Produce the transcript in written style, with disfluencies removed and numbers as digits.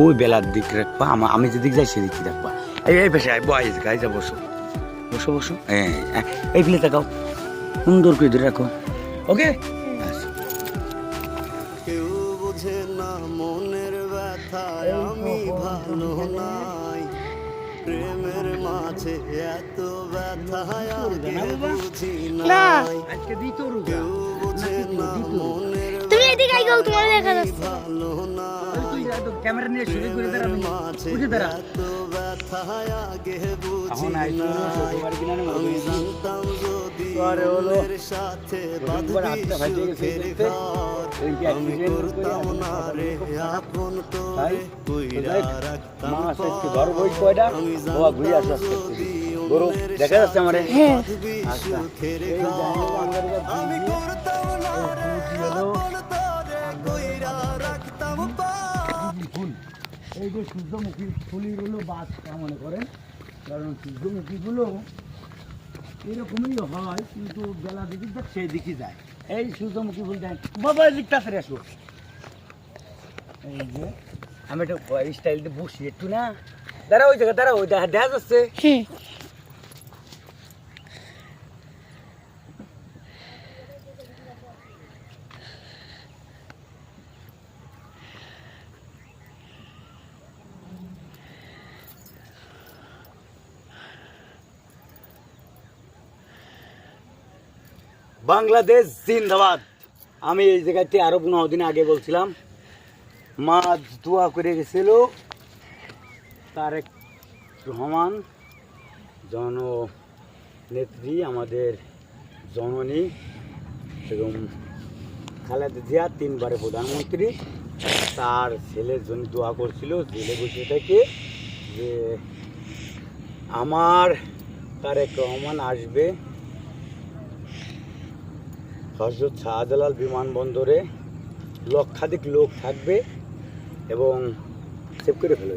ওই বেলার দিক রাখবা, আমি যেদিক যাই সেদিক রাখবা। এই পেশে বয়স গাইজা বসো বসো বসো, হ্যাঁ এই প্লেটটা খাও, সুন্দর করে ধরে রাখো। ওকে, কেউ বোঝে না মনের ব্যথায় আমি ভালো নাই, প্রেমের মাঝে এত ব্যথায় আগে বুঝি নাই, কেউ বোঝে না মনের তুমি এদিকে আই গাও, তোমার দেখা যাচ্ছে ভালো নাই, ক্যামেরা নিয়ে শুরু করে দাঁড়া, মাঝে উঠে দাঁড়া। এত ব্যথায় আগে বুঝি এখন আইসো না, নাই, শ্বশুরবাড়ি কিনা না, আমি জানতাম যদি আরে হলো, মনের সাথে একবার বাঁধবি হাতটা ভাইজে গেছে, সুখের ঘর, ওই যে আমি accident করতাম করে না রে আপন তোরে কইরা রাখতাম মাছ পর। আজকে ঘর বই কয়টা আমি বাবা ঘুরে আসো জানতাম আস্তে আস্তে। যদি গরু মনের দেখা যাচ্ছে আমারে? হ্যাঁ বাঁধবি আচ্ছা। সুখের এই ঘর, জাহাঙ্গীর আমি করতাম না রে হলো আপন তোরে কইরা রাখতাম পর। ফুল, এই যে সূর্যমুখী ফুলই হলো বাস মনে করেন, কারণ সূর্যমুখীগুলো এরকমই হয়, কিন্তু বেলা দিকে দেখ সেই দিকে যায়। এই সূর্যমুখী ফুল দেন বাবা, লিখতে আসে আসো। এই যে আমি একটা স্টাইলটা বসি একটু না, দাঁড়া ওই জায়গা, দাঁড়া ওই দেখা যাচ্ছে। হ্যাঁ বাংলাদেশ জিন্দাবাদ। আমি এই জায়গাতে আরো 15 দিন আগে বলছিলাম, মা দোয়া করে গেছিল তারেক রহমান জননেত্রী, আমাদের জননী এবং খালেদা জিয়া 3 বারে প্রধানমন্ত্রী, তার ছেলের জন্য দোয়া করছিল জেলে বসে থেকে, যে আমার তারেক রহমান আসবে হযরত শাহজালাল বিমানবন্দরে, লক্ষাধিক লোক থাকবে এবং সেভ করে ফেলে